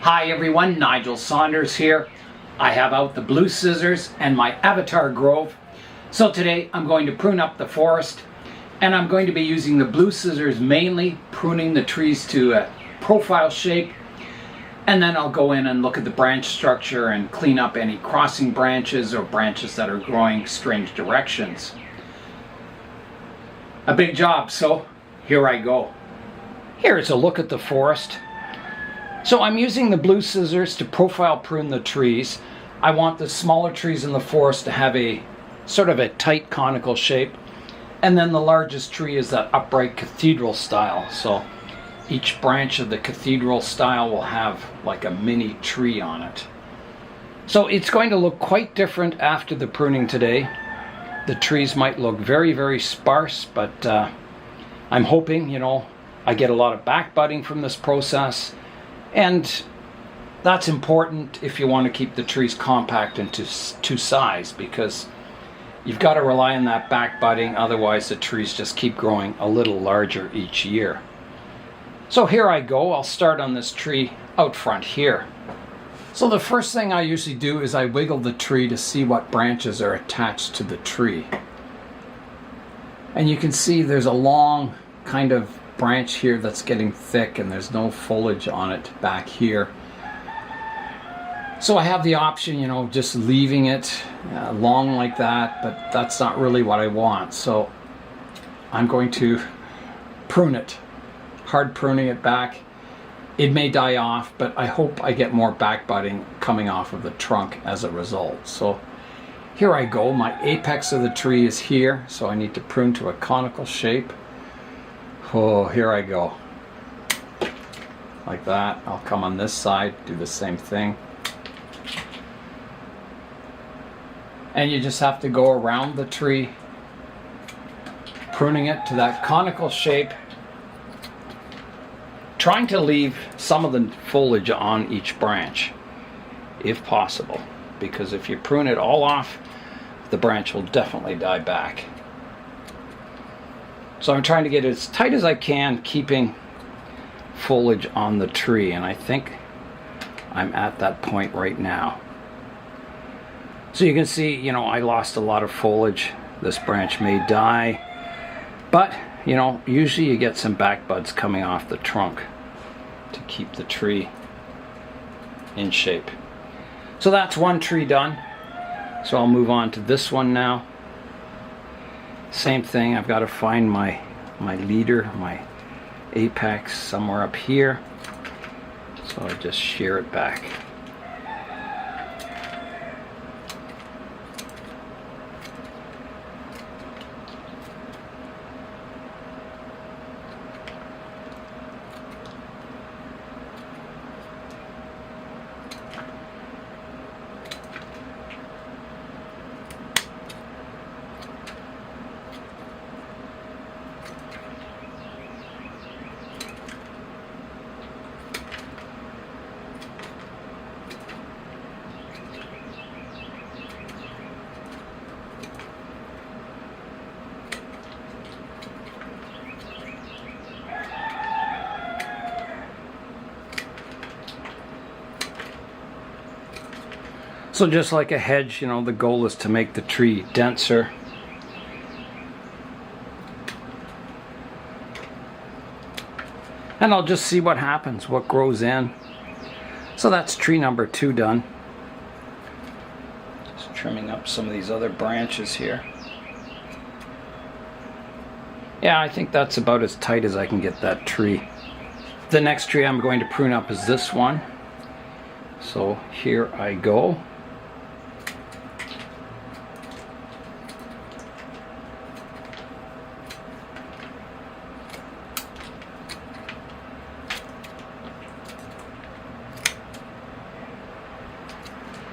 Hi everyone, Nigel Saunders here. I have out the blue scissors and my Avatar Grove. So today I'm going to prune up the forest, and I'm going to be using the blue scissors mainly, pruning the trees to a profile shape, and then I'll go in and look at the branch structure and clean up any crossing branches or branches that are growing strange directions. A big job, so here I go. Here's a look at the forest. So I'm using the blue scissors to profile prune the trees. I want the smaller trees in the forest to have a sort of a tight conical shape. And then the largest tree is that upright cathedral style. So each branch of the cathedral style will have like a mini tree on it. So it's going to look quite different after the pruning today. The trees might look very, very sparse, but I'm hoping, I get a lot of back budding from this process. And that's important if you want to keep the trees compact and to size, because you've got to rely on that back budding, otherwise the trees just keep growing a little larger each year. So here I go. I'll start on this tree out front here. So the first thing I usually do is I wiggle the tree to see what branches are attached to the tree. And you can see there's a long kind of branch here that's getting thick, and there's no foliage on it back here. So I have the option, just leaving it long like that, but that's not really what I want. So I'm going to prune it, hard pruning it back. It may die off, but I hope I get more back budding coming off of the trunk as a result. So here I go. My apex of the tree is here, so I need to prune to a conical shape. Oh, here I go. Like that. I'll come on this side, do the same thing. And you just have to go around the tree, pruning it to that conical shape, trying to leave some of the foliage on each branch, if possible, because if you prune it all off, the branch will definitely die back. So I'm trying to get it as tight as I can, keeping foliage on the tree, and I think I'm at that point right now. So you can see, I lost a lot of foliage. This branch may die, but, usually you get some back buds coming off the trunk to keep the tree in shape. So that's one tree done. So I'll move on to this one now. Same thing, I've got to find my leader, my apex somewhere up here. So I just shear it back. So just like a hedge, the goal is to make the tree denser. And I'll just see what happens, what grows in. So that's tree number 2 done. Just trimming up some of these other branches here. Yeah, I think that's about as tight as I can get that tree. The next tree I'm going to prune up is this one. So here I go.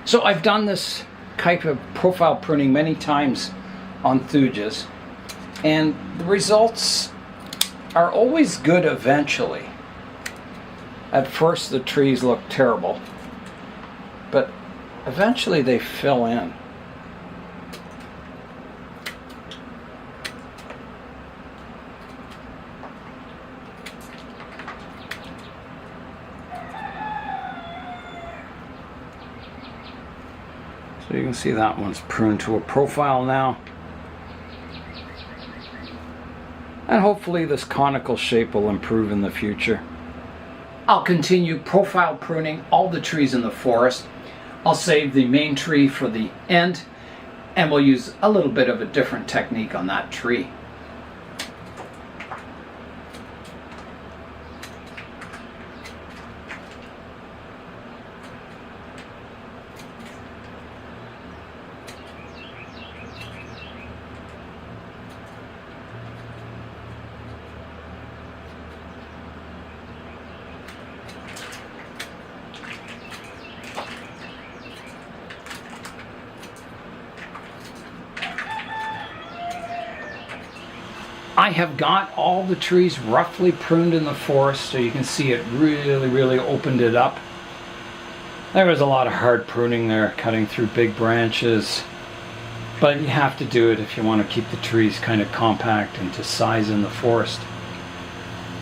So I've done this type of profile pruning many times on Thujas, and the results are always good eventually. At first the trees look terrible, but eventually they fill in. So you can see that one's pruned to a profile now. And hopefully this conical shape will improve in the future. I'll continue profile pruning all the trees in the forest. I'll save the main tree for the end, and we'll use a little bit of a different technique on that tree. I have got all the trees roughly pruned in the forest, so you can see it really opened it up. There was a lot of hard pruning there, cutting through big branches, but you have to do it if you want to keep the trees kind of compact and to size in the forest.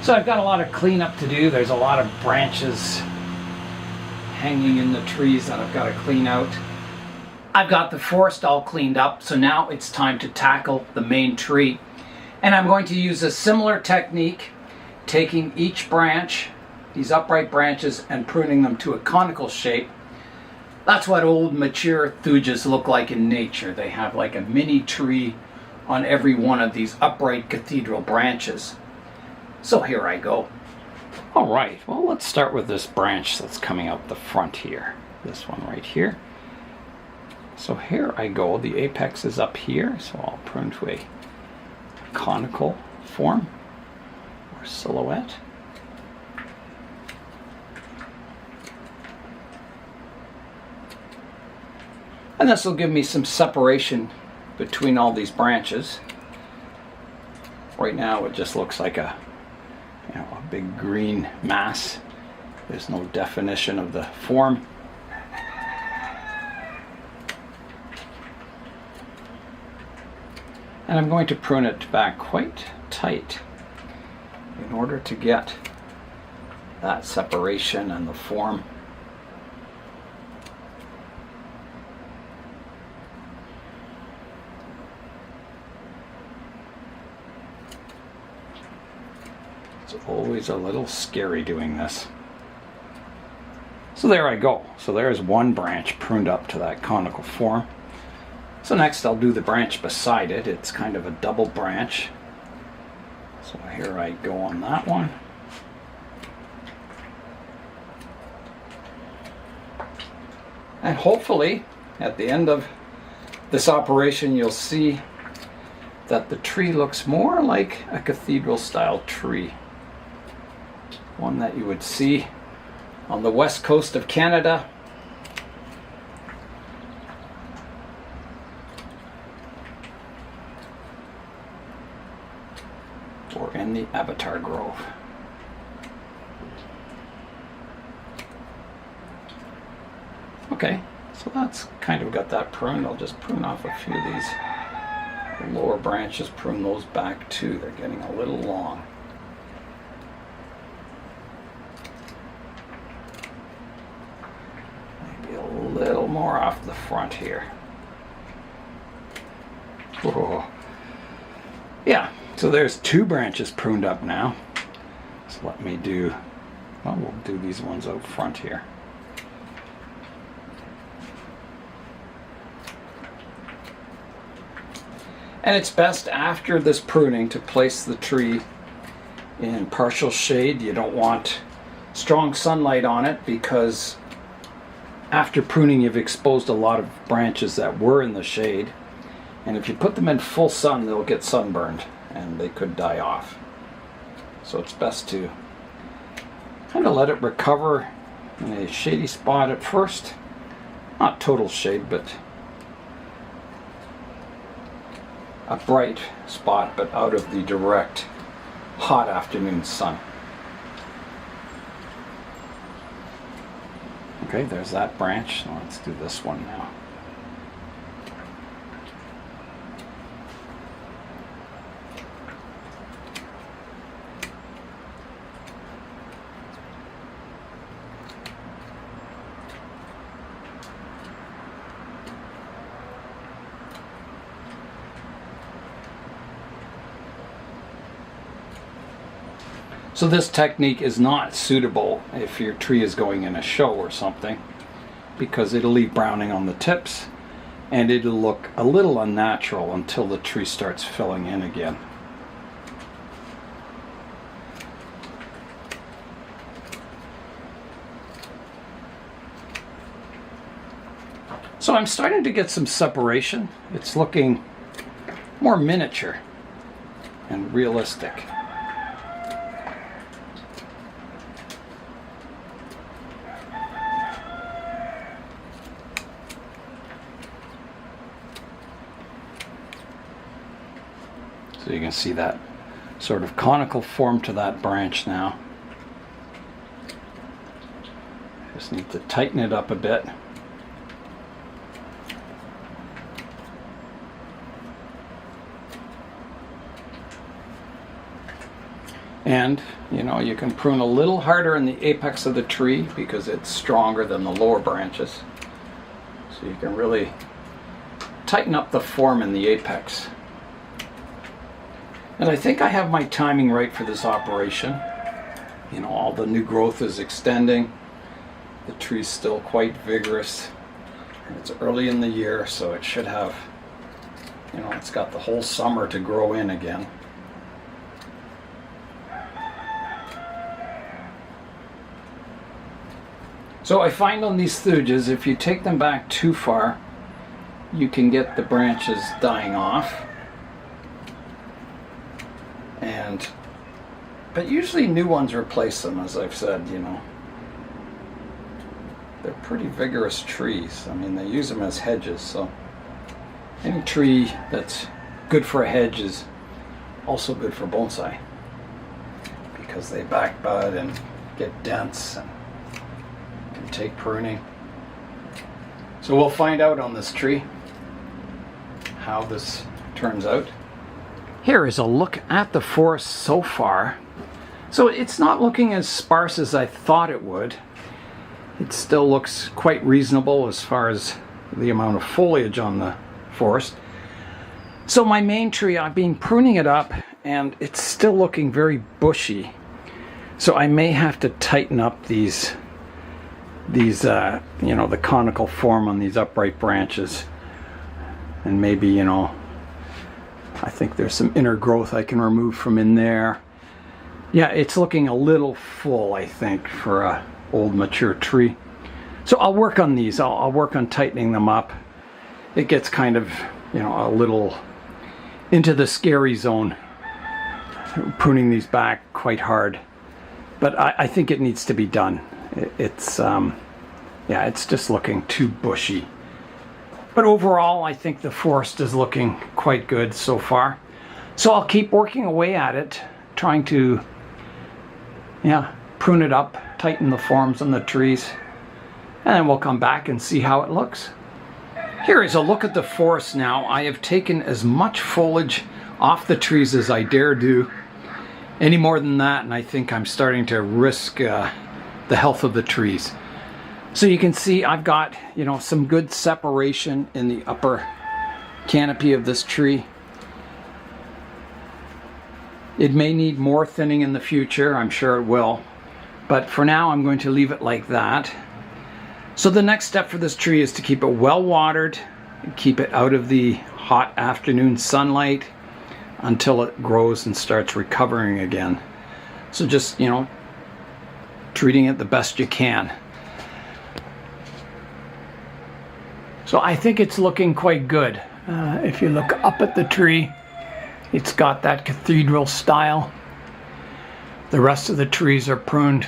So I've got a lot of cleanup to do. There's a lot of branches hanging in the trees that I've got to clean out. I've got the forest all cleaned up, so now it's time to tackle the main tree. And I'm going to use a similar technique, taking each branch, these upright branches, and pruning them to a conical shape. That's what old mature thujas look like in nature. They have like a mini tree on every one of these upright cathedral branches. So here I go. All right, well, let's start with this branch that's coming out the front here. This one right here. So here I go. The apex is up here, so I'll prune to a conical form or silhouette. And this will give me some separation between all these branches. Right now it just looks like a big green mass. There's no definition of the form. And I'm going to prune it back quite tight in order to get that separation and the form. It's always a little scary doing this. So there I go. So there's one branch pruned up to that conical form. So next I'll do the branch beside it. It's kind of a double branch. So here I go on that one. And hopefully at the end of this operation you'll see that the tree looks more like a cathedral style tree. One that you would see on the west coast of Canada. Or in the Avatar Grove. Okay, so that's kind of got that pruned. I'll just prune off a few of these lower branches, prune those back too. They're getting a little long. Maybe a little more off the front here. Whoa. Yeah. So there's two branches pruned up now. So let me do, well, we'll do these ones out front here. And it's best after this pruning to place the tree in partial shade. You don't want strong sunlight on it because after pruning you've exposed a lot of branches that were in the shade. And if you put them in full sun, they'll get sunburned and they could die off. So it's best to kind of let it recover in a shady spot at first. Not total shade, but a bright spot, but out of the direct hot afternoon sun. Okay, there's that branch. Now let's do this one now. So this technique is not suitable if your tree is going in a show or something, because it'll leave browning on the tips and it'll look a little unnatural until the tree starts filling in again. So I'm starting to get some separation. It's looking more miniature and realistic. So you can see that sort of conical form to that branch now. Just need to tighten it up a bit. And, you know, you can prune a little harder in the apex of the tree because it's stronger than the lower branches. So you can really tighten up the form in the apex. And I think I have my timing right for this operation. You know, all the new growth is extending. The tree's still quite vigorous. And it's early in the year, so it should have, you know, it's got the whole summer to grow in again. So I find on these thujas, if you take them back too far, you can get the branches dying off. But usually new ones replace them, as I've said, you know. They're pretty vigorous trees. I mean, they use them as hedges, so any tree that's good for a hedge is also good for bonsai, because they back bud and get dense and can take pruning. So we'll find out on this tree how this turns out. Here is a look at the forest so far. So it's not looking as sparse as I thought it would. It still looks quite reasonable as far as the amount of foliage on the forest. So my main tree, I've been pruning it up and it's still looking very bushy. So I may have to tighten up these you know, the conical form on these upright branches. And maybe, you know, I think there's some inner growth I can remove from in there. Yeah, it's looking a little full, I think, for a old mature tree. So I'll work on these. I'll work on tightening them up. It gets kind of, you know, a little into the scary zone, pruning these back quite hard. But I think it needs to be done. It's yeah, it's just looking too bushy. But overall, I think the forest is looking quite good so far. So I'll keep working away at it, trying to, yeah, prune it up, tighten the forms on the trees, and then we'll come back and see how it looks. Here is a look at the forest now. I have taken as much foliage off the trees as I dare do. Any more than that, and I think I'm starting to risk the health of the trees. So you can see I've got, you know, some good separation in the upper canopy of this tree. It may need more thinning in the future, I'm sure it will. But for now, I'm going to leave it like that. So the next step for this tree is to keep it well watered, keep it out of the hot afternoon sunlight until it grows and starts recovering again. So just, you know, treating it the best you can. So I think it's looking quite good. If you look up at the tree, it's got that cathedral style. The rest of the trees are pruned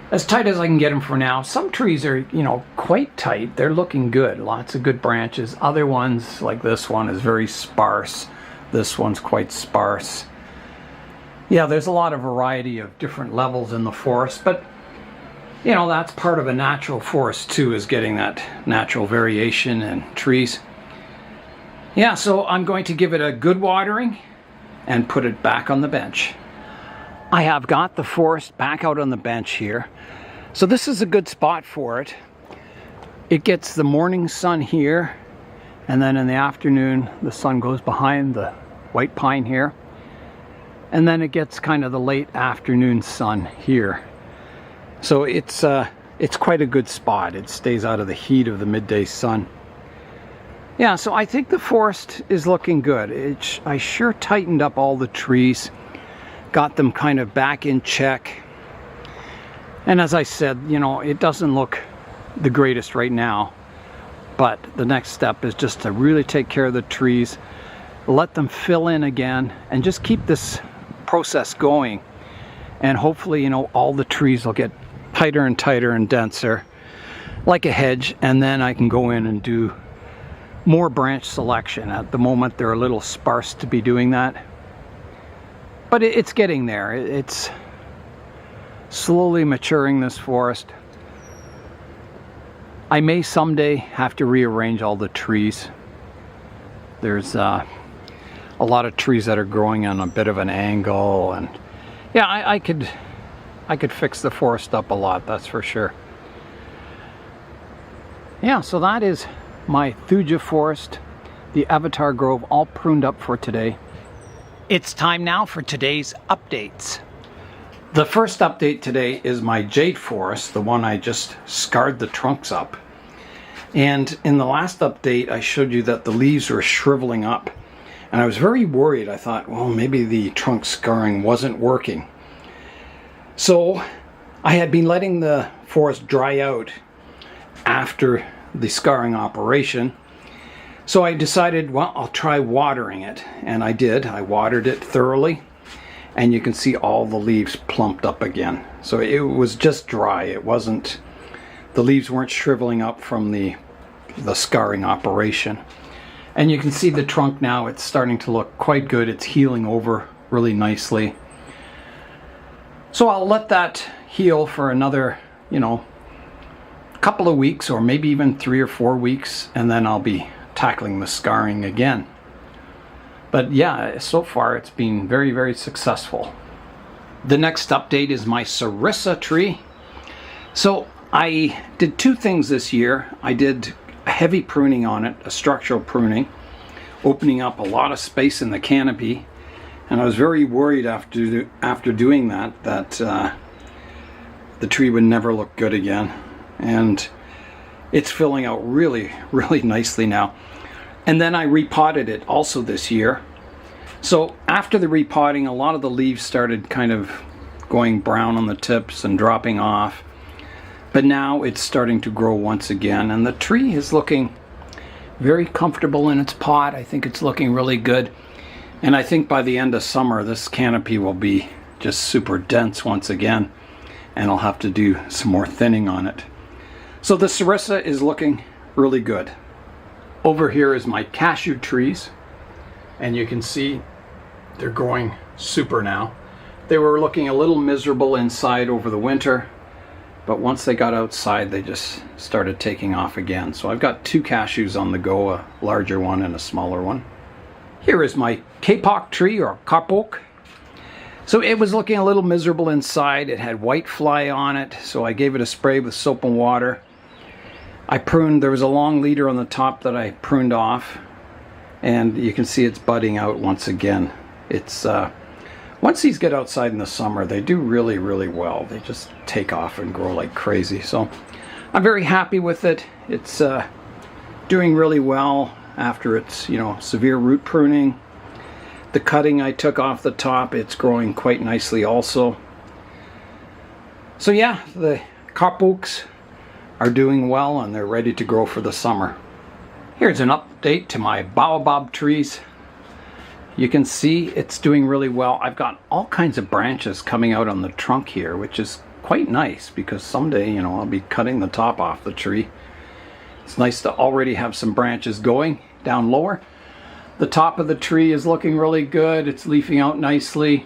as tight as I can get them for now. Some trees are, you know, quite tight. They're looking good. Lots of good branches. Other ones, like this one, is very sparse. This one's quite sparse. Yeah, there's a lot of variety of different levels in the forest, but you know, that's part of a natural forest too, is getting that natural variation in trees. Yeah, so I'm going to give it a good watering and put it back on the bench. I have got the forest back out on the bench here. So this is a good spot for it. It gets the morning sun here, and then in the afternoon the sun goes behind the white pine here. and then it gets kind of the late afternoon sun here. So it's quite a good spot. It stays out of the heat of the midday sun. Yeah, so I think the forest is looking good. I sure tightened up all the trees, got them kind of back in check. And as I said, you know, it doesn't look the greatest right now, but the next step is just to really take care of the trees, let them fill in again, and just keep this process going. And hopefully, you know, all the trees will get tighter and tighter and denser, like a hedge, and then I can go in and do more branch selection. At the moment, they're a little sparse to be doing that, but it's getting there. It's slowly maturing, this forest. I may someday have to rearrange all the trees. There's a lot of trees that are growing on a bit of an angle, and yeah, I could fix the forest up a lot, that's for sure. Yeah, so that is my Thuja forest, the Avatar Grove, all pruned up for today. It's time now for today's updates. The first update today is my jade forest, the one I just scarred the trunks up. And in the last update, I showed you that the leaves were shriveling up. And I was very worried. I thought, well, maybe the trunk scarring wasn't working. So I had been letting the forest dry out after the scarring operation. So I decided, well, I'll try watering it. And I did. I watered it thoroughly. And you can see all the leaves plumped up again. So it was just dry. It wasn't, the leaves weren't shriveling up from the scarring operation. And you can see the trunk now, it's starting to look quite good. It's healing over really nicely. So I'll let that heal for another, you know, couple of weeks, or maybe even 3 or 4 weeks, and then I'll be tackling the scarring again. But yeah, so far it's been very, very successful. The next update is my Sarissa tree. So I did 2 things this year. I did a heavy pruning on it, a structural pruning, opening up a lot of space in the canopy. And I was very worried after doing that the tree would never look good again. And it's filling out really, really nicely now. And then I repotted it also this year. So after the repotting, a lot of the leaves started kind of going brown on the tips and dropping off. But now it's starting to grow once again, and the tree is looking very comfortable in its pot. I think it's looking really good. And I think by the end of summer, this canopy will be just super dense once again, and I'll have to do some more thinning on it. So the Sarissa is looking really good. Over here is my cashew trees, and you can see they're growing super now. They were looking a little miserable inside over the winter, but once they got outside, they just started taking off again. So I've got 2 cashews on the go, a larger one and a smaller one. Here is my kapok tree, or kapok. So it was looking a little miserable inside. It had white fly on it, so I gave it a spray with soap and water. I pruned, there was a long leader on the top that I pruned off, and you can see it's budding out once again. It's once these get outside in the summer, they do really, really well. They just take off and grow like crazy. So I'm very happy with it. It's doing really well after its, you know, severe root pruning. The cutting I took off the top, it's growing quite nicely also. So yeah, the kapoks are doing well, and they're ready to grow for the summer. Here's an update to my baobab trees. You can see it's doing really well. I've got all kinds of branches coming out on the trunk here, which is quite nice, because someday, you know, I'll be cutting the top off the tree. It's nice to already have some branches going down lower. The top of the tree is looking really good. It's leafing out nicely.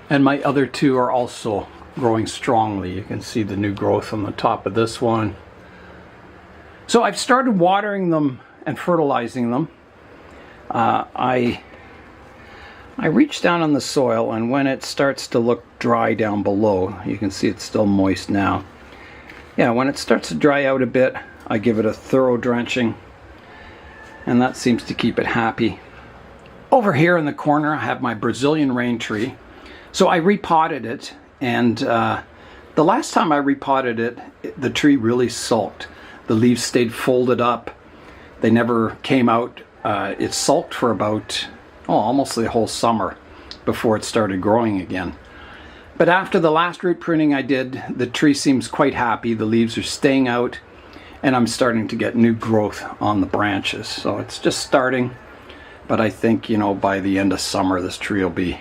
And my other 2 are also growing strongly. You can see the new growth on the top of this one. So I've started watering them and fertilizing them. I reach down on the soil, and when it starts to look dry down below, you can see it's still moist now. Yeah, when it starts to dry out a bit, I give it a thorough drenching, and that seems to keep it happy. Over here in the corner, I have my Brazilian rain tree. So I repotted it, and the last time I repotted it, the tree really sulked. The leaves stayed folded up. They never came out. It sulked for about, almost the whole summer before it started growing again. But after the last root pruning I did, the tree seems quite happy. The leaves are staying out, and I'm starting to get new growth on the branches. So it's just starting, but I think, you know, by the end of summer, this tree will be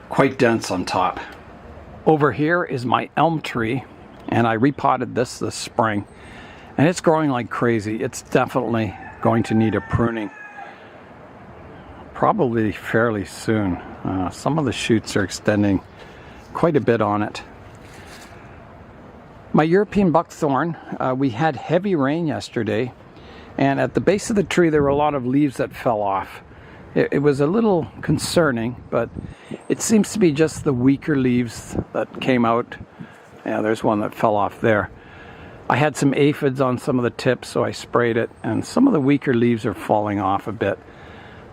quite dense on top. Over here is my elm tree, and I repotted this spring, and it's growing like crazy. It's definitely going to need a pruning, probably fairly soon. Some of the shoots are extending quite a bit on it. My European buckthorn, we had heavy rain yesterday, and at the base of the tree there were a lot of leaves that fell off. It was a little concerning, but it seems to be just the weaker leaves that came out. Yeah, there's one that fell off there. I had some aphids on some of the tips, so I sprayed it, and some of the weaker leaves are falling off a bit.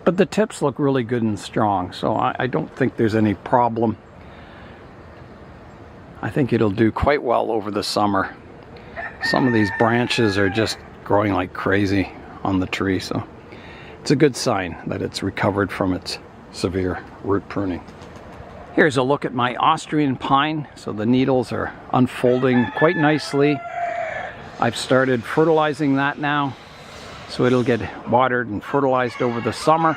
But the tips look really good and strong, so I don't think there's any problem. I think it'll do quite well over the summer. Some of these branches are just growing like crazy on the tree, so it's a good sign that it's recovered from its severe root pruning. Here's a look at my Austrian pine. So the needles are unfolding quite nicely. I've started fertilizing that now, so it'll get watered and fertilized over the summer,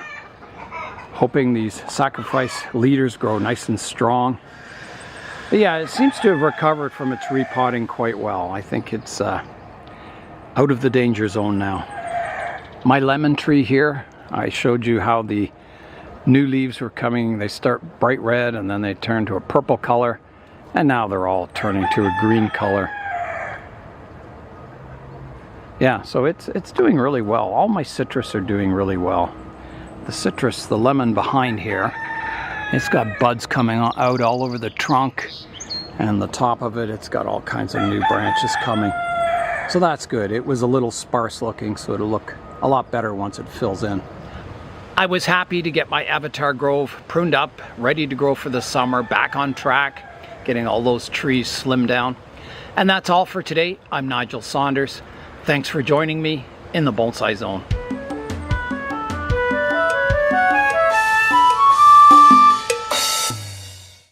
hoping these sacrifice leaders grow nice and strong. But yeah, it seems to have recovered from its repotting quite well. I think it's out of the danger zone now. My lemon tree here, I showed you how the new leaves were coming. They start bright red and then they turn to a purple color, and now they're all turning to a green color. Yeah, so it's doing really well. All my citrus are doing really well. The citrus, the lemon behind here, it's got buds coming out all over the trunk, and the top of it, it's got all kinds of new branches coming. So that's good. It was a little sparse looking, so it'll look a lot better once it fills in. I was happy to get my Avatar Grove pruned up, ready to grow for the summer, back on track, getting all those trees slimmed down. And that's all for today. I'm Nigel Saunders. Thanks for joining me in the Bonsai Zone.